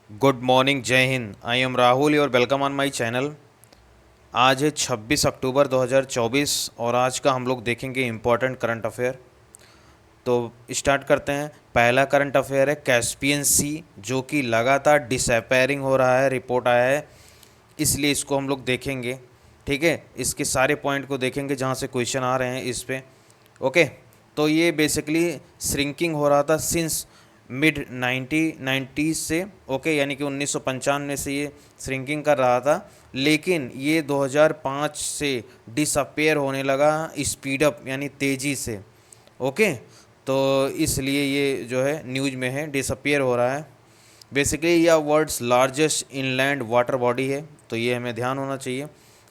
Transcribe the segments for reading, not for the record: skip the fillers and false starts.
Good morning, जय Hind. I am Rahul और welcome on my channel. आज है 26 अक्टूबर 2024 और आज का हम लोग देखेंगे इम्पोर्टेंट करंट अफेयर। तो स्टार्ट करते हैं। पहला करंट अफेयर है कैस्पियन सी, जो कि लगातार डिसअपेयरिंग हो रहा है, रिपोर्ट आया है, इसलिए इसको हम लोग देखेंगे। ठीक है, इसके सारे पॉइंट को देखेंगे जहाँ से क्वेश्चन आ रहे हैं इस पे। ओके, तो ये बेसिकली श्रिंकिंग हो रहा था सिंस मिड 1990 से। ओके, यानी कि 1995 से ये श्रिंकिंग कर रहा था, लेकिन ये 2005 से डिसअपेयर होने लगा स्पीड अप यानी तेज़ी से। ओके, तो इसलिए ये जो है न्यूज़ में है, डिसअपेयर हो रहा है। बेसिकली यह world's largest inland water body है, तो ये हमें ध्यान होना चाहिए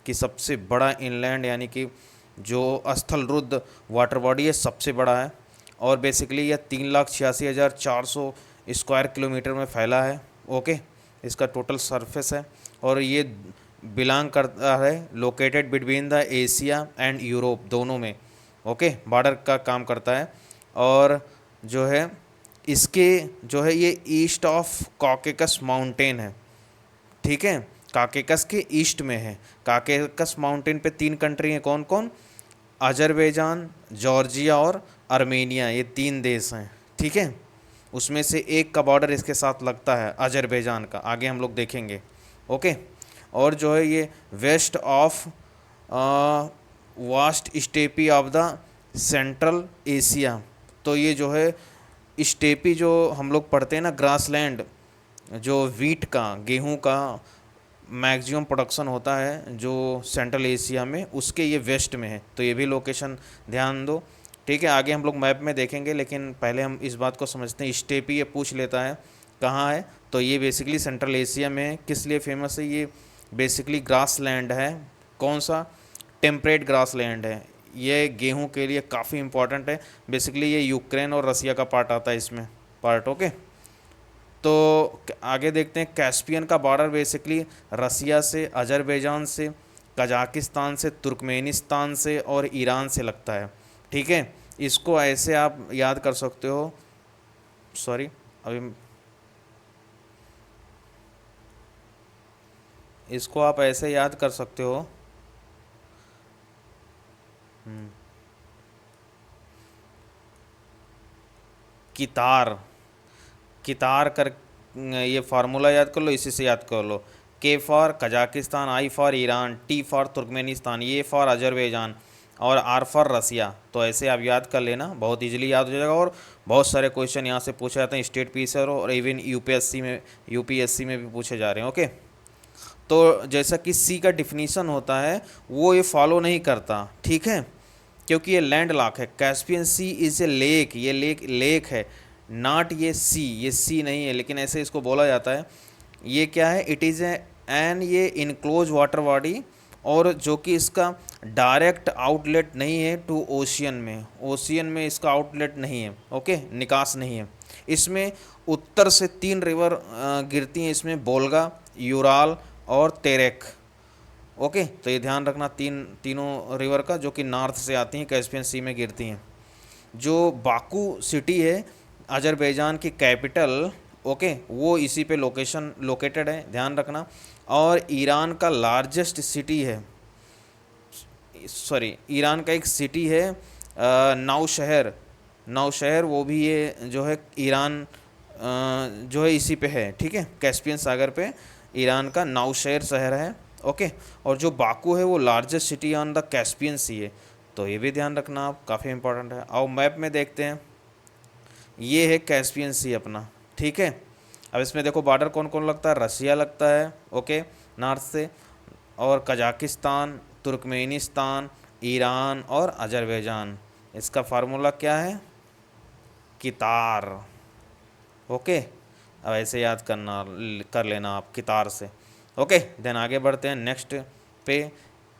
कि सबसे बड़ा इनलैंड यानी कि जो स्थल रुद्ध वाटर बॉडी है सबसे बड़ा है। और बेसिकली यह 3,86,400 स्क्वायर किलोमीटर में फैला है। ओके, इसका टोटल सरफेस है और ये बिलोंग करता है, located between the Asia and Europe दोनों में। ओके, बॉर्डर का काम करता है। और जो है इसके जो है ये ईस्ट ऑफ कॉकेकस माउंटेन है। ठीक है, काकेकस के ईस्ट में है। काकेकस माउंटेन पे 3 कंट्री हैं, कौन कौन? अजरबैजान, जॉर्जिया और आर्मेनिया, ये 3 देश हैं। ठीक है, उसमें से एक का बॉर्डर इसके साथ लगता है, अजरबैजान का, आगे हम लोग देखेंगे। ओके, और जो है ये west of vast steppe of the central Asia. तो ये जो है स्टेपी जो हम लोग पढ़ते हैं ना, ग्रासलैंड, जो वीट का, गेहूं का मैक्सिमम प्रोडक्शन होता है जो सेंट्रल एशिया में, उसके ये वेस्ट में है, तो ये भी लोकेशन ध्यान दो। ठीक है, आगे हम लोग मैप में देखेंगे, लेकिन पहले हम इस बात को समझते हैं। स्टेपी ये पूछ लेता है कहाँ है, तो ये बेसिकली सेंट्रल एशिया में है। किस लिए फेमस है? ये बेसिकली ग्रास लैंड है। कौन सा? टेम्परेट ग्रास लैंड है। ये गेहूं के लिए काफ़ी इंपॉर्टेंट है। बेसिकली ये यूक्रेन और रसिया का पार्ट आता है इसमें, पार्ट। ओके, तो आगे देखते हैं। कैस्पियन का बॉर्डर बेसिकली रसिया से, अजरबैजान से, कजाकिस्तान से, तुर्कमेनिस्तान से और ईरान से लगता है। ठीक है, इसको ऐसे आप याद कर सकते हो। सॉरी, अभी इसको आप ऐसे याद कर सकते हो। कितार, कितार कर, ये फार्मूला याद कर लो, इसी से याद कर लो। के for Kazakhstan, I for Iran, T for Turkmenistan, ये फॉर अजरबैजान और आर फॉर रसिया। तो ऐसे आप याद कर लेना, बहुत इजीली याद हो जाएगा। और बहुत सारे क्वेश्चन यहाँ से पूछे जाते हैं स्टेट पी से, और इवन यूपीएससी में भी पूछे जा रहे हैं। ओके, तो जैसा कि सी का डिफिनीसन होता है वो ये फॉलो नहीं करता। ठीक है, क्योंकि ये लैंड लॉक है। Caspian sea is a lake, ये लेक है, नॉट ये सी, ये सी नहीं है, लेकिन ऐसे इसको बोला जाता है। ये क्या है? इट इज़ एन ये इनक्लोज वाटर बॉडी, और जो कि इसका डायरेक्ट आउटलेट नहीं है टू ओशियन में, ओशियन में इसका आउटलेट नहीं है। ओके, निकास नहीं है। इसमें उत्तर से 3 रिवर गिरती हैं इसमें, बोल्गा, यूराल और तेरेक। ओके, तो ये ध्यान रखना, तीनों रिवर का, जो कि नॉर्थ से आती हैं, कैस्पियन सी में गिरती हैं। जो बाकू सिटी है अजरबैजान की कैपिटल, ओके, वो इसी पे लोकेटेड है, ध्यान रखना। और ईरान का लार्जेस्ट सिटी है, सॉरी, ईरान का एक सिटी है नौशहर, नौशहर, वो भी ये जो है ईरान जो है इसी पे है। ठीक है, कैस्पियन सागर पे ईरान का नौशहर शहर है। ओके, और जो बाकू है वो largest city on the Caspian Sea है, तो ये भी ध्यान रखना आप, काफ़ी इंपॉर्टेंट है। आओ मैप में देखते हैं। ये है कैस्पियन सी अपना। ठीक है, अब इसमें देखो बॉर्डर कौन कौन लगता है। रसिया लगता है, ओके, नॉर्थ से, और कजाकिस्तान, तुर्कमेनिस्तान, ईरान और अजरबैजान। इसका फार्मूला क्या है? कितार। ओके, अब ऐसे याद करना, कर लेना आप कितार से। ओके, देन आगे बढ़ते हैं नेक्स्ट पे।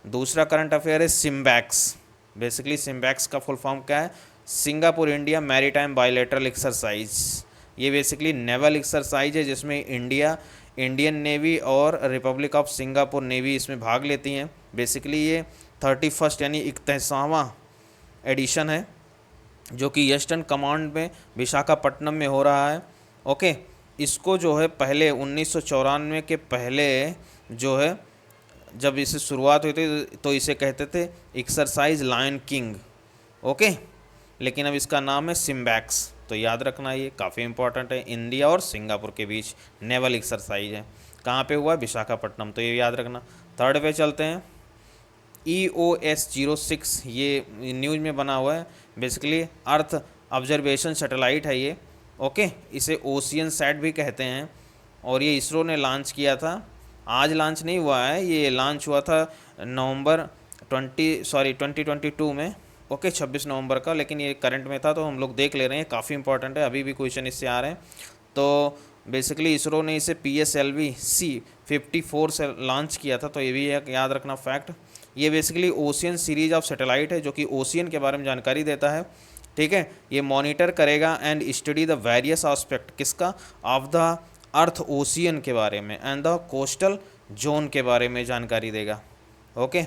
दूसरा करंट अफेयर है सिम्बैक्स। बेसिकली सिम्बैक्स का फुल फॉर्म क्या है? Singapore India maritime bilateral exercise. ये बेसिकली नेवल एक्सरसाइज है जिसमें इंडिया, इंडियन नेवी और रिपब्लिक ऑफ सिंगापुर नेवी इसमें भाग लेती हैं। बेसिकली ये 31 यानी 31वां एडिशन है, जो कि ईस्टर्न कमांड में विशाखापट्टनम में हो रहा है। ओके, इसको जो है पहले 1994 के पहले जो है जब इसे शुरुआत हुई थी तो इसे कहते थे एक्सरसाइज लायन किंग। ओके, लेकिन अब इसका नाम है सिम्बैक्स। तो याद रखना, ये काफ़ी इंपॉर्टेंट है। इंडिया और सिंगापुर के बीच नेवल एक्सरसाइज है। कहाँ पे हुआ है? विशाखापट्टनम। तो ये याद रखना। थर्ड पे चलते हैं। EOS-06 ये न्यूज़ में बना हुआ है। बेसिकली अर्थ ऑब्जर्वेशन सैटेलाइट है ये। ओके, इसे ओशियन सैट भी कहते हैं और ये इसरो ने लॉन्च किया था। आज लॉन्च नहीं हुआ है, ये लॉन्च हुआ था नवंबर 2022 में। ओके, 26 नवंबर का, लेकिन ये करंट में था तो हम लोग देख ले रहे हैं। काफ़ी इंपॉर्टेंट है, अभी भी क्वेश्चन इससे आ रहे हैं। तो बेसिकली इसरो ने इसे PSLV-C54 से लॉन्च किया था। तो ये भी एक याद रखना फैक्ट। ये basically ocean series of satellite है जो कि ओशियन के बारे में जानकारी देता है। ठीक है, ये मॉनिटर करेगा and study the various aspect किसका? ऑफ द अर्थ ओशियन के बारे में एंड द कोस्टल जोन के बारे में जानकारी देगा। ओके,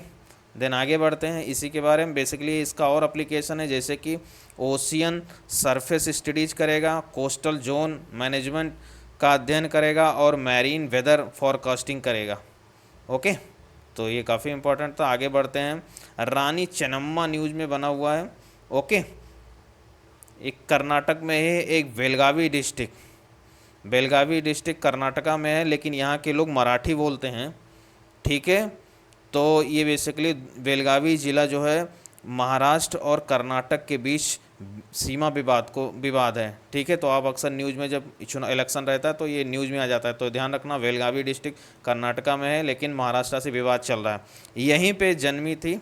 देन आगे बढ़ते हैं इसी के बारे में। बेसिकली इसका और एप्लीकेशन है, जैसे कि ओशियन सरफेस स्टडीज करेगा, कोस्टल जोन मैनेजमेंट का अध्ययन करेगा और मैरीन वेदर फॉरकास्टिंग करेगा। ओके, तो ये काफ़ी इंपॉर्टेंट था। आगे बढ़ते हैं। रानी चेन्नम्मा न्यूज़ में बना हुआ है। ओके, एक कर्नाटक में है, एक बेलगावी डिस्ट्रिक्ट कर्नाटका में है, लेकिन यहाँ के लोग मराठी बोलते हैं। ठीक है, तो ये बेसिकली बेलगावी ज़िला जो है महाराष्ट्र और कर्नाटक के बीच सीमा विवाद है। ठीक है, तो आप अक्सर न्यूज़ में जब इलेक्शन रहता है तो ये न्यूज़ में आ जाता है। तो ध्यान रखना, बेलगावी डिस्ट्रिक्ट कर्नाटका में है लेकिन महाराष्ट्र से विवाद चल रहा है। यहीं पे जन्मी थी,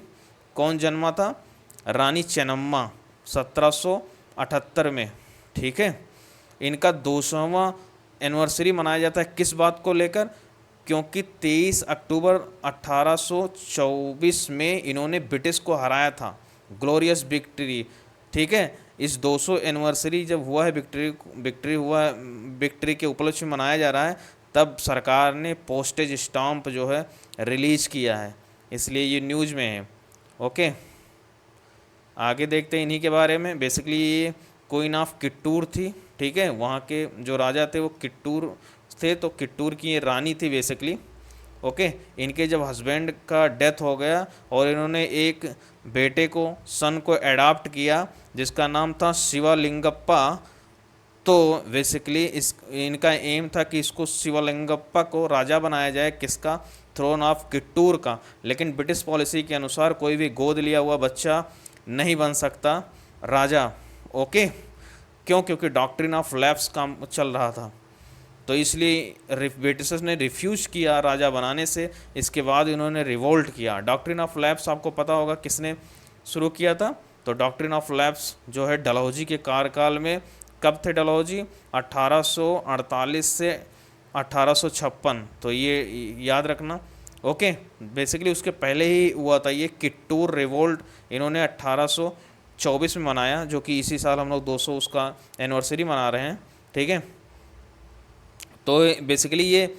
कौन जन्मा था? रानी चेन्नम्मा 1778 में। ठीक है, इनका 200वां एनिवर्सरी मनाया जाता है। किस बात को लेकर? क्योंकि 23 अक्टूबर 1824 में इन्होंने ब्रिटिश को हराया था, ग्लोरियस विक्ट्री। ठीक है, इस 200 एनिवर्सरी जब हुआ है, विक्ट्री के उपलक्ष्य में मनाया जा रहा है, तब सरकार ने पोस्टेज स्टाम्प जो है रिलीज़ किया है, इसलिए ये न्यूज़ में है। ओके, आगे देखते हैं इन्हीं के बारे में। बेसिकली ये क्वीन ऑफ किट्टूर थी। ठीक है, वहाँ के जो राजा थे वो किट्टूर थे, तो किट्टूर की ये रानी थी बेसिकली। ओके, इनके जब हस्बैंड का डेथ हो गया और इन्होंने एक बेटे को, सन को अडॉप्ट किया जिसका नाम था शिवलिंगप्पा। तो बेसिकली इनका एम था कि इसको शिवलिंगप्पा को राजा बनाया जाए, किसका? थ्रोन ऑफ किट्टूर का। लेकिन ब्रिटिश पॉलिसी के अनुसार कोई भी गोद लिया हुआ बच्चा नहीं बन सकता राजा। ओके, क्यों? क्योंकि डॉक्ट्रिन ऑफ लैप्स काम चल रहा था, तो इसलिए ब्रिटिशर्स ने रिफ्यूज़ किया राजा बनाने से। इसके बाद इन्होंने रिवोल्ट किया। डॉक्ट्रिन ऑफ लैप्स आपको पता होगा किसने शुरू किया था? तो डॉक्ट्रिन ऑफ लैप्स जो है डलहौजी के कार्यकाल में। कब थे डलहौजी? 1848 से 1856। तो ये याद रखना। ओके, बेसिकली उसके पहले ही हुआ था ये किट्टूर रिवोल्ट, इन्होंने 1824 में मनाया, जो कि इसी साल हम लोग 200 उसका एनिवर्सरी मना रहे हैं। ठीक है, तो बेसिकली ये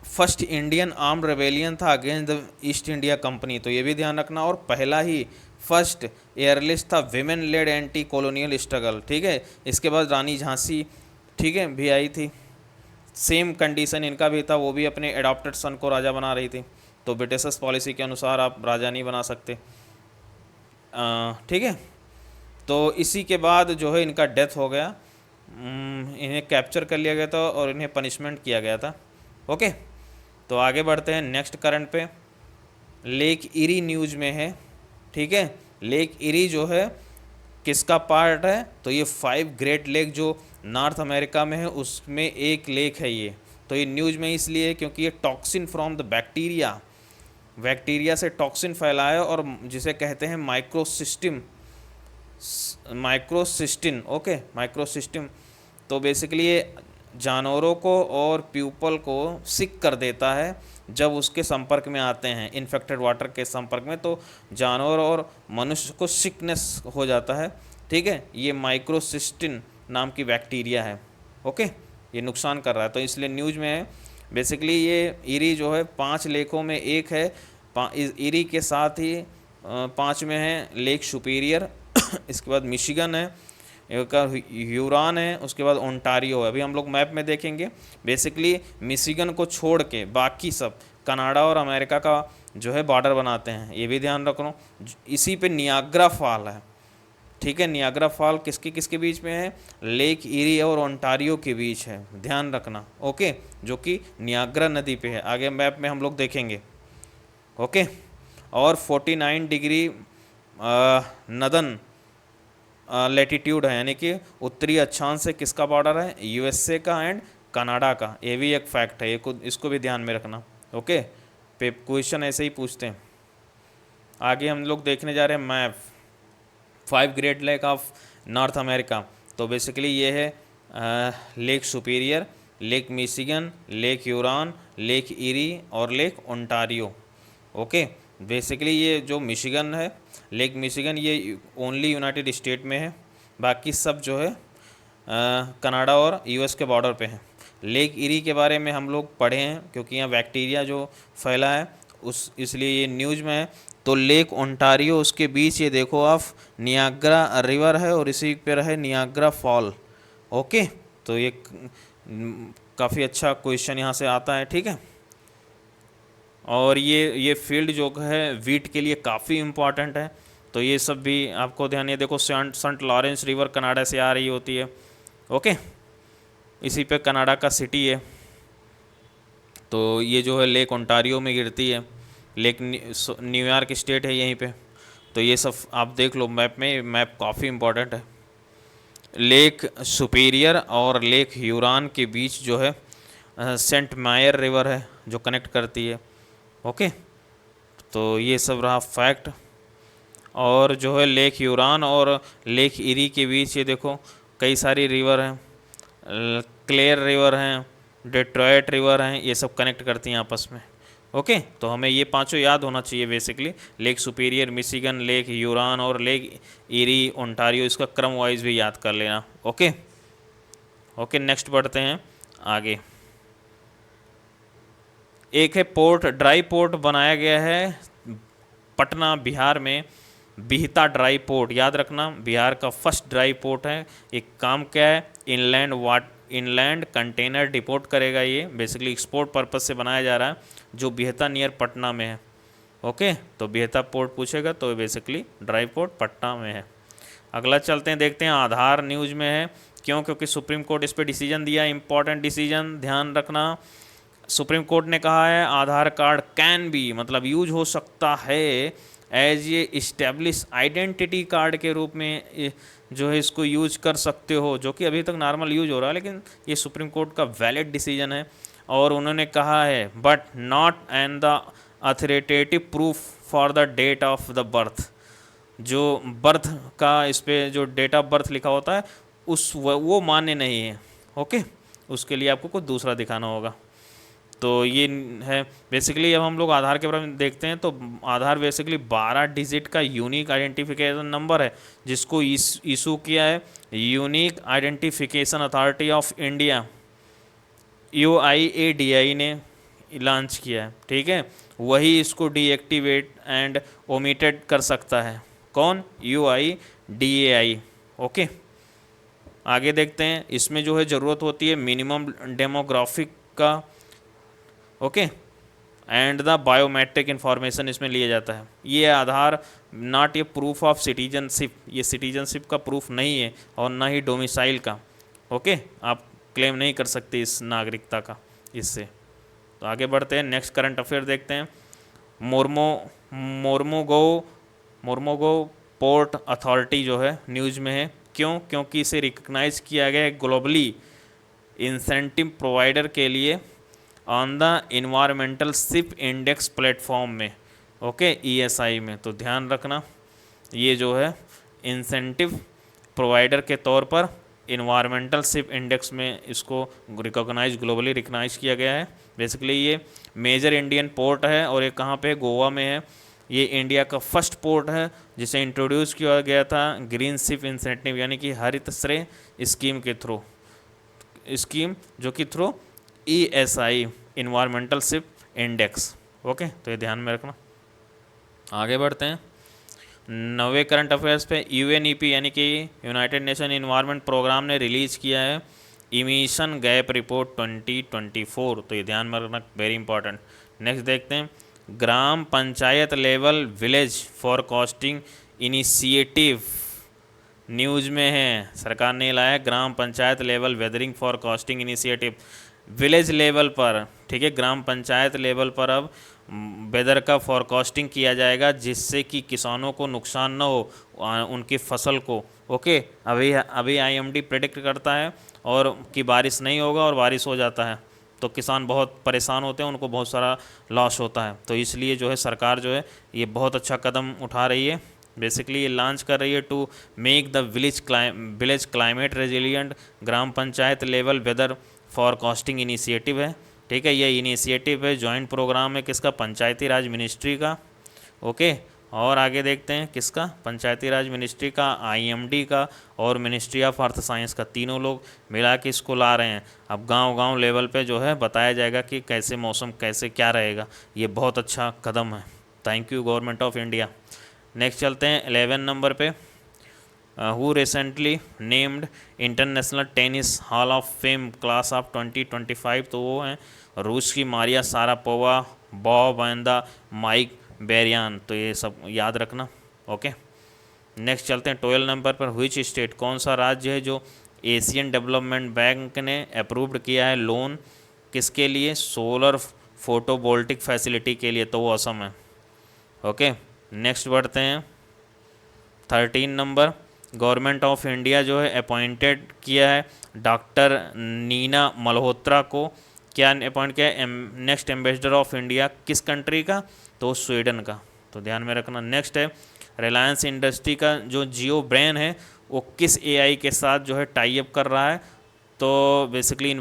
फर्स्ट इंडियन आर्म्ड रेबेलियन था against the east India company. तो ये भी ध्यान रखना। और पहला ही फर्स्ट एयरलिस्ट था women lead anti colonial struggle. ठीक है, इसके बाद रानी झांसी, ठीक है, भी आई थी। सेम कंडीशन इनका भी था, वो भी अपने एडॉप्टेड सन को राजा बना रही थी। तो ब्रिटिशर्स पॉलिसी के अनुसार आप राजा नहीं बना सकते। ठीक है, तो इसी के बाद जो है इनका डेथ हो गया। इन्हें कैप्चर कर लिया गया था और इन्हें पनिशमेंट किया गया था। ओके, तो आगे बढ़ते हैं नेक्स्ट करंट पे। लेक इरी न्यूज़ में है। ठीक है, लेक इरी जो है किसका पार्ट है? तो ये 5 ग्रेट लेक जो नॉर्थ अमेरिका में है उसमें एक लेक है ये। तो ये न्यूज़ में इसलिए क्योंकि ये टॉक्सिन फ्रॉम द बैक्टीरिया से टॉक्सिन फैलाया और जिसे कहते हैं माइक्रोसिस्टिन। ओके, माइक्रोसिस्टिन। तो बेसिकली ये जानवरों को और पीपल को सिक कर देता है जब उसके संपर्क में आते हैं, इन्फेक्टेड वाटर के संपर्क में, तो जानवर और मनुष्य को सिकनेस हो जाता है। ठीक है, ये माइक्रोसिस्टिन नाम की बैक्टीरिया है। ओके, ये नुकसान कर रहा है, तो इसलिए न्यूज़ में है। बेसिकली ये इरी जो है 5 लेकों में एक है। इरी के साथ ही 5 में है लेक सुपीरियर इसके बाद मिशिगन है, एक ह्यूरॉन है, उसके बाद ओंटारियो है। अभी हम लोग मैप में देखेंगे, बेसिकली मिशिगन को छोड़ के बाकी सब कनाडा और अमेरिका का जो है बॉर्डर बनाते हैं, ये भी ध्यान रखो। इसी पे नियाग्रा फॉल है, ठीक है। नियाग्रा फॉल किसके किसके बीच में है? लेक इरी और ओंटारियो के बीच है, ध्यान रखना, ओके, जो कि नियाग्रा नदी पे है। आगे मैप में हम लोग देखेंगे, ओके। और 49 डिग्री नदन लेटीट्यूड है, यानी कि उत्तरी अक्षांश से किसका बॉर्डर है? यूएसए का एंड कनाडा का। ये भी एक फैक्ट है, ये इसको भी ध्यान में रखना, ओके। पे क्वेश्चन ऐसे ही पूछते हैं। आगे हम लोग देखने जा रहे हैं map 5 great lake of north America. तो बेसिकली ये है lake superior, lake Michigan, lake Huron, lake eri और लेक ओंटारियो, ओके। बेसिकली ये जो मिशिगन है, लेक मिशिगन, ये ओनली यूनाइटेड स्टेट में है, बाकी सब जो है कनाडा और यूएस के बॉर्डर पे हैं। लेक इरी के बारे में हम लोग पढ़े हैं, क्योंकि यहाँ बैक्टीरिया जो फैला है उस इसलिए ये न्यूज़ में है। तो लेक ओंटारियो, उसके बीच ये देखो आप नियाग्रा रिवर है और इसी पर है नियाग्रा फॉल, ओके। तो ये काफ़ी अच्छा क्वेश्चन यहाँ से आता है, ठीक है। और ये फील्ड जो है वीट के लिए काफ़ी इम्पॉर्टेंट है, तो ये सब भी आपको ध्यान। ये देखो सेंट लॉरेंस रिवर कनाडा से आ रही होती है, ओके। इसी पे कनाडा का सिटी है, तो ये जो है लेक ओंटारियो में गिरती है, लेक न्यूयॉर्क स्टेट है यहीं पे। तो ये सब आप देख लो मैप में, मैप काफ़ी इम्पॉर्टेंट है। लेक सुपीरियर और लेक ह्यूरॉन के बीच जो है सेंट मायर रिवर है जो कनेक्ट करती है, ओके। तो ये सब रहा फैक्ट। और जो है लेक ह्यूरॉन और लेक इरी के बीच ये देखो कई सारी रिवर हैं, क्लेयर रिवर हैं, डेट्रॉयट रिवर हैं, ये सब कनेक्ट करती हैं आपस में, ओके। तो हमें ये पांचों याद होना चाहिए basically, lake superior, Michigan, lake Huron और लेक इरी ओंटारियो, इसका क्रम वाइज भी याद कर लेना, ओके। ओके, नेक्स्ट बढ़ते हैं आगे। एक है पोर्ट, ड्राई पोर्ट बनाया गया है पटना बिहार में, बिहता ड्राई पोर्ट, याद रखना बिहार का फर्स्ट ड्राई पोर्ट है। एक काम क्या है? इनलैंड कंटेनर डिपोर्ट करेगा, ये बेसिकली एक्सपोर्ट पर्पस से बनाया जा रहा है, जो बिहता नियर पटना में है, ओके। तो बिहता पोर्ट पूछेगा तो बेसिकली ड्राई पोर्ट पटना में है। अगला चलते हैं, देखते हैं आधार न्यूज़ में है, क्यों? क्योंकि सुप्रीम कोर्ट इस पर डिसीजन दिया, इंपॉर्टेंट डिसीजन, ध्यान रखना। सुप्रीम कोर्ट ने कहा है आधार कार्ड कैन बी, मतलब यूज हो सकता है एज ये इस्टेब्लिश आइडेंटिटी कार्ड के रूप में जो है इसको यूज कर सकते हो, जो कि अभी तक नॉर्मल यूज हो रहा है, लेकिन ये सुप्रीम कोर्ट का वैलिड डिसीजन है। और उन्होंने कहा है but not and the authoritative proof for the date of the birth, जो बर्थ का इस पर जो डेट ऑफ बर्थ लिखा होता है वो मान्य नहीं है, ओके। उसके लिए आपको कुछ दूसरा दिखाना होगा। तो ये है बेसिकली। अब हम लोग आधार के बारे में देखते हैं, तो आधार बेसिकली 12 डिजिट का यूनिक आइडेंटिफिकेशन नंबर है, जिसको इशू किया है unique identification authority of India, UIADI ने लॉन्च किया है, ठीक है। वही इसको डीएक्टिवेट एंड ओमिटेड कर सकता है, कौन? UIDAI, okay. आगे देखते हैं, इसमें जो है ज़रूरत होती है मिनिमम डेमोग्राफिक का, okay, and the biometric information इसमें लिया जाता है। ये आधार नॉट ये प्रूफ ऑफ सिटीजनशिप, ये सिटीजनशिप का प्रूफ नहीं है और ना ही डोमिसाइल का, ओके। आप क्लेम नहीं कर सकते इस नागरिकता का इससे। तो आगे बढ़ते हैं, नेक्स्ट करंट अफेयर देखते हैं। मोर्मोगो पोर्ट अथॉरिटी जो है न्यूज़ में है, क्यों? क्योंकि इसे रिकग्नाइज किया गया है ग्लोबली इंसेंटिव प्रोवाइडर के लिए on the environmental ship index platform में, ओके, ESI में। तो ध्यान रखना ये जो है इंसेंटिव प्रोवाइडर के तौर पर इन्वायरमेंटल शिप इंडेक्स में इसको रिकॉग्नाइज ग्लोबली रिकग्नाइज किया गया है। बेसिकली ये मेजर इंडियन पोर्ट है और ये कहाँ पे? गोवा में है। ये इंडिया का फर्स्ट पोर्ट है जिसे इंट्रोड्यूस किया गया था ग्रीन शिप इंसेंटिव, यानी कि हरित श्रेय स्कीम के थ्रू, स्कीम जो कि through ESI environmental ship index, okay. तो ये ध्यान में रखना। आगे बढ़ते हैं, नवे करंट अफेयर्स पे यूएनईपी यानी कि यूनाइटेड नेशन इन्वायरमेंट प्रोग्राम ने रिलीज़ किया है इमिशन गैप रिपोर्ट 2024, तो ये ध्यान में रखना, वेरी इंपॉर्टेंट। नेक्स्ट देखते हैं ग्राम panchayat level village forecasting initiative, news में है, सरकार ने लाया ग्राम panchayat level weathering forecasting initiative village level पर, ठीक है, ग्राम पंचायत लेवल पर अब वेदर का फॉरकास्टिंग किया जाएगा जिससे कि किसानों को नुकसान न हो उनकी फसल को। ओके, अभी अभी आईएमडी प्रेडिक्ट करता है और कि बारिश नहीं होगा और बारिश हो जाता है तो किसान बहुत परेशान होते हैं, उनको बहुत सारा लॉस होता है। तो इसलिए जो है सरकार जो है ये बहुत अच्छा कदम उठा रही है, बेसिकली ये लॉन्च कर रही है to make the village climate resilient. ग्राम panchayat level weather forecasting initiative है, ठीक है, ये इनिशिएटिव है, जॉइंट प्रोग्राम है किसका, पंचायती राज मिनिस्ट्री का। ओके, और आगे देखते हैं किसका, पंचायती राज मिनिस्ट्री का, आईएमडी का और मिनिस्ट्री ऑफ अर्थ साइंस का, तीनों लोग मिला के इसको ला रहे हैं। अब गांव-गांव लेवल पे जो है बताया जाएगा कि कैसे मौसम कैसे क्या रहेगा, ये बहुत अच्छा कदम है। Thank you government of India. Next चलते हैं 11 नंबर पे, who recently named international tennis hall of fame class of 2025, तो वो हैं रूस की मारिया सारापोवा, बॉब वांदा, माइक बेरियान, तो ये सब याद रखना। ओके, नेक्स्ट चलते हैं 12 नंबर पर, व्हिच स्टेट, कौन सा राज्य है जो एशियन डेवलपमेंट बैंक ने अप्रूव्ड किया है लोन किसके लिए, सोलर फोटोवोल्टिक फैसिलिटी के लिए, तो वो असम है। ओके, नेक्स्ट बढ़ते हैं 13 नंबर, गवर्नमेंट ऑफ इंडिया जो है अपॉइंटेड किया है डॉक्टर नीना मल्होत्रा को, क्या अपॉइंट किया है, नेक्स्ट एम्बेसडर ऑफ इंडिया किस कंट्री का, तो स्वीडन का, तो ध्यान में रखना। नेक्स्ट है रिलायंस इंडस्ट्री का जो जियो ब्रेन है वो किस एआई के साथ जो है टाई अप कर रहा है, तो बेसिकली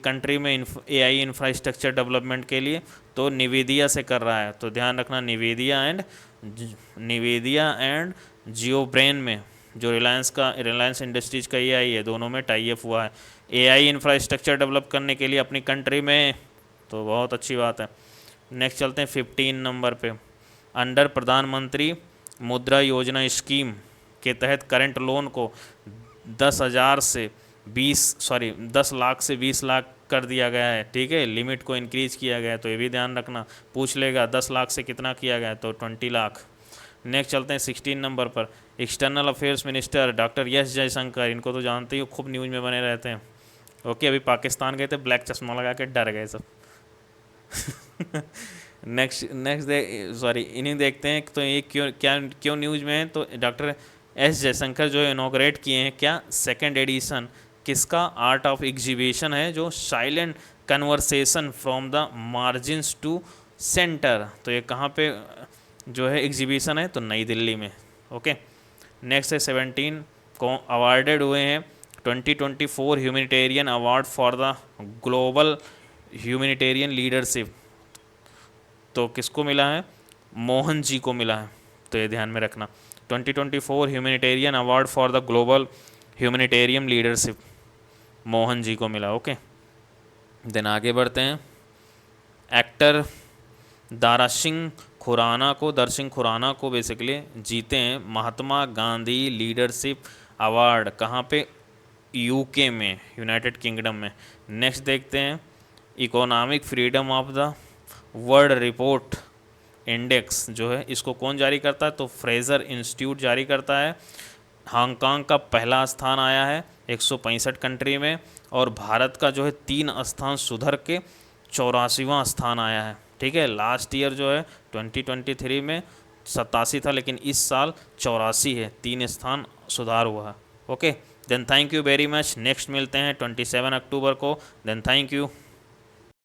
कंट्री में एआई इंफ्रास्ट्रक्चर डेवलपमेंट के लिए तो निवेदिया से कर रहा है, तो ध्यान रखना निवेदिया एंड जियो ब्रेन में जो रिलायंस इंडस्ट्रीज का एआई है, दोनों में टाई अप हुआ है एआई इंफ्रास्ट्रक्चर डेवलप करने के लिए अपनी कंट्री में, तो बहुत अच्छी बात है। नेक्स्ट चलते हैं 15 नंबर पे, अंडर प्रधानमंत्री मुद्रा योजना स्कीम के तहत करंट लोन को 10 लाख से 20 लाख कर दिया गया है, ठीक है, लिमिट को इंक्रीज किया गया है, तो ये भी ध्यान रखना, पूछ लेगा 10 लाख से कितना किया गया है, तो 20 लाख। नेक्स्ट चलते हैं 16 नंबर पर, external affairs minister doctor S Jaishankar, इनको तो जानते ही हो, खूब न्यूज़ में बने रहते हैं। ओके, अभी पाकिस्तान गए थे, ब्लैक चश्मा लगा के डर गए सब। इन्हीं देखते हैं तो ये क्यों न्यूज़ में है, तो डॉक्टर एस जयशंकर जो इनॉग्रेट किए हैं क्या, सेकेंड एडिशन किसका, आर्ट ऑफ एग्जीबिशन है जो silent conversation from the margins to centre, तो ये कहाँ पे जो है एग्जीबिशन है, तो नई दिल्ली में। ओके, नेक्स्ट है 17 को अवार्डेड हुए हैं 2024 humanitarian award for the global humanitarian leadership, तो किसको मिला है, मोहन जी को मिला है, तो ये ध्यान में रखना, 2024 humanitarian award for the global humanitarian leadership Mohan ji को मिला। ओके, देन आगे बढ़ते हैं, एक्टर दरसिंह खुराना को बेसिकली जीते हैं महात्मा गांधी लीडरशिप अवार्ड, कहाँ पे, यूके में, यूनाइटेड किंगडम में। नेक्स्ट देखते हैं economic freedom of the world report index जो है इसको कौन जारी करता है, तो फ्रेजर इंस्टीट्यूट जारी करता है। हांगकांग का पहला स्थान आया है 165 कंट्री में, और भारत का जो है 3 स्थान सुधर के 84वां स्थान आया है, ठीक है, लास्ट ईयर जो है 2023 में 87 था, लेकिन इस साल 84 है, 3 स्थान सुधार हुआ है। Okay, then thank you very much, next मिलते हैं 27 अक्टूबर को, देन थैंक यू।